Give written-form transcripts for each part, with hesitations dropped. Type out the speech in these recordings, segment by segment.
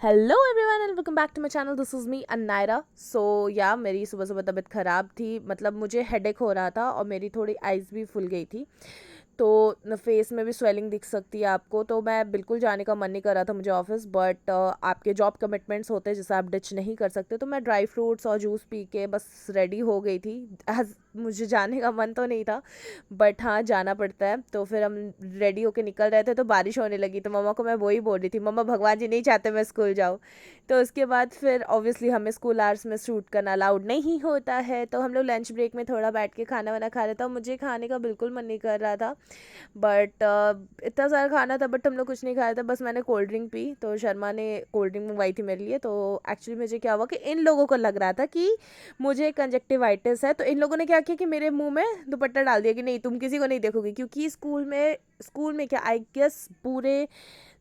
Hello everyone and welcome back to my channel. This is me Anaira. So yeah मेरी सुबह सुबह तबीयत ख़राब थी, मतलब मुझे हेडेक हो रहा था और मेरी थोड़ी आइज़ भी फुल गई थी, तो फेस में भी स्वेलिंग दिख सकती है आपको। तो मैं बिल्कुल जाने का मन नहीं कर रहा था मुझे ऑफिस, बट आपके जॉब कमिटमेंट्स होते हैं जिसे आप डिच नहीं कर सकते। तो मैं ड्राई फ्रूट्स और जूस पी के बस रेडी हो गई थी। एज मुझे जाने का मन तो नहीं था, बट हाँ जाना पड़ता है। तो फिर हम रेडी होके निकल रहे थे तो बारिश होने लगी, तो मम्मा को मैं वही बोल रही थी, मम्मा भगवान जी नहीं चाहते मैं स्कूल जाऊँ। तो उसके बाद फिर ऑब्वियसली हमें स्कूल आवर्स में शूट करना अलाउड नहीं होता है, तो हम लोग लंच ब्रेक में थोड़ा बैठ के खाना वाना खा रहे थे। मुझे खाने का बिल्कुल मन नहीं कर रहा था, बट इतना सारा खाना था, बट हम लोग कुछ नहीं खाया था। बस मैंने कोल्ड ड्रिंक पी, तो शर्मा ने कोल्ड ड्रिंक मंगवाई थी मेरे लिए। तो एक्चुअली मुझे क्या हुआ कि इन लोगों को लग रहा था कि मुझे कंजक्टिवाइटिस है, तो इन लोगों ने क्या किया कि मेरे मुंह में दुपट्टा डाल दिया कि नहीं तुम किसी को नहीं देखोगी, क्योंकि स्कूल में क्या आई गेस पूरे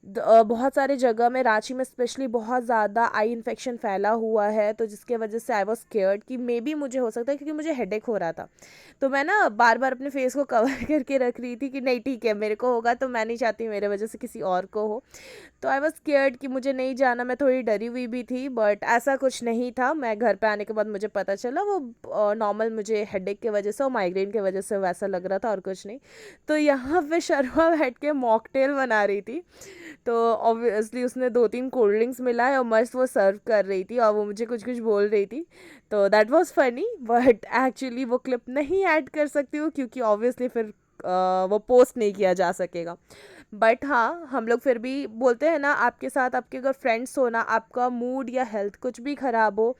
बहुत सारे जगह में, रांची में स्पेशली बहुत ज़्यादा आई इन्फेक्शन फैला हुआ है, तो जिसके वजह से आई वॉज स्केयर्ड कि मे बी मुझे हो सकता है, क्योंकि मुझे हेडेक हो रहा था। तो मैं ना बार बार अपने फेस को कवर करके रख रही थी कि नहीं ठीक है मेरे को होगा, तो मैं नहीं चाहती मेरे वजह से किसी और को हो। तो आई वॉज स्केयर्ड कि मुझे नहीं जाना, मैं थोड़ी डरी हुई भी थी, बट ऐसा कुछ नहीं था। मैं घर पे आने के बाद मुझे पता चला वो नॉर्मल मुझे हेडेक की वजह से और माइग्रेन की वजह से वैसा लग रहा था और कुछ नहीं। तो यहाँ पे शर्मा बैठ के मॉकटेल बना रही थी, तो ऑब्वियसली उसने 2-3 कोल्ड ड्रिंक्स मिलाए और मस्त वो सर्व कर रही थी और वो मुझे कुछ कुछ बोल रही थी। तो that was funny, but actually वो क्लिप नहीं ऐड कर सकती हूँ क्योंकि ऑब्वियसली फिर वो पोस्ट नहीं किया जा सकेगा। बट हाँ, हम लोग फिर भी बोलते हैं ना, आपके साथ आपके अगर फ्रेंड्स हो ना, आपका मूड या हेल्थ कुछ भी ख़राब हो,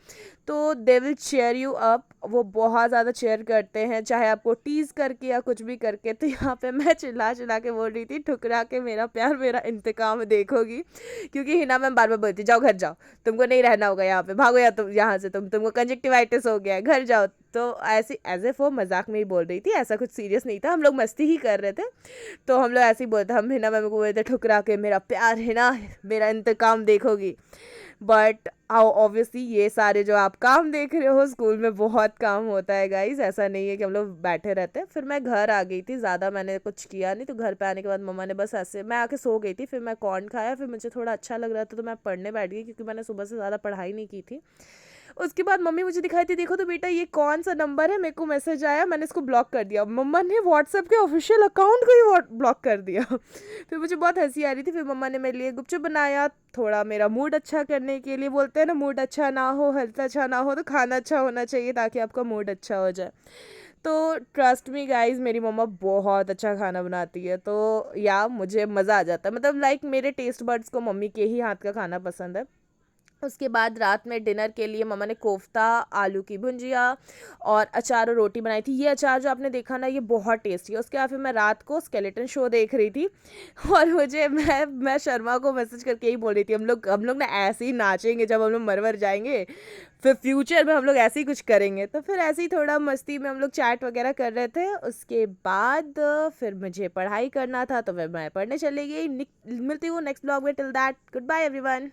तो they will chair you up. वो बहुत ज़्यादा चेयर करते हैं, चाहे आपको टीज़ करके या कुछ भी करके। तो यहाँ पे मैं चिल्ला चिल्ला के बोल रही थी, ठुकरा के मेरा प्यार मेरा इंतकाम देखोगी, क्योंकि हिना मैम बार बार बोलती जाओ घर जाओ, तुमको नहीं रहना होगा यहाँ पे, भागो या तुम यहाँ से, तुमको कंजक्टिवाइटिस हो गया है, घर जाओ। तो ऐसी एज एफ वो मजाक में ही बोल रही थी, ऐसा कुछ सीरियस नहीं था, हम लोग मस्ती ही कर रहे थे। तो हम लोग ऐसे ही बोलते, हम हिना मैम को बोलते ठुकरा के मेरा प्यार है ना, मेरा इंतकाम देखोगी। बट ऑब्वियसली ये सारे जो आप काम देख रहे हो, स्कूल में बहुत काम होता है गाइज, ऐसा नहीं है कि हम लोग बैठे रहते हैं। फिर मैं घर आ गई थी, ज़्यादा मैंने कुछ किया नहीं। तो घर पे आने के बाद मम्मा ने बस ऐसे, मैं आके सो गई थी, फिर मैं कॉर्न खाया, फिर मुझे थोड़ा अच्छा लग रहा था तो मैं पढ़ने बैठ गई, क्योंकि मैंने सुबह से ज़्यादा पढ़ाई नहीं की थी। उसके बाद मम्मी मुझे दिखाई थी, देखो तो बेटा ये कौन सा नंबर है, मेरे को मैसेज आया, मैंने इसको ब्लॉक कर दिया। मम्मा ने व्हाट्सएप के ऑफिशियल अकाउंट को ही ब्लॉक कर दिया। फिर मुझे बहुत हंसी आ रही थी। फिर मम्मा ने मेरे लिए गुपचुप बनाया, थोड़ा मेरा मूड अच्छा करने के लिए। बोलते हैं ना, मूड अच्छा ना हो, हेल्थ अच्छा ना हो, तो खाना अच्छा होना चाहिए ताकि आपका मूड अच्छा हो जाए। तो ट्रस्ट मी गाइज, मेरी मम्मा बहुत अच्छा खाना बनाती है, तो या मुझे मज़ा आ जाता है, मतलब लाइक मेरे टेस्ट बड्स को मम्मी के ही हाथ का खाना पसंद है। उसके बाद रात में डिनर के लिए मम्मा ने कोफ्ता, आलू की भुंजिया और अचार और रोटी बनाई थी। ये अचार जो आपने देखा ना, ये बहुत टेस्टी है। उसके बाद फिर मैं रात को स्केलेटन शो देख रही थी और मुझे मैं शर्मा को मैसेज करके ही बोल रही थी, हम लोग ना ऐसे ही नाचेंगे जब हम लोग मरवर जाएंगे, फिर फ्यूचर में हम लोग ऐसे ही कुछ करेंगे। तो फिर ऐसे ही थोड़ा मस्ती में हम लोग चैट वगैरह कर रहे थे। उसके बाद फिर मुझे पढ़ाई करना था, तो फिर मैं पढ़ने चली गई। मिलती हूँ नेक्स्ट ब्लॉग में। Till that, goodbye everyone.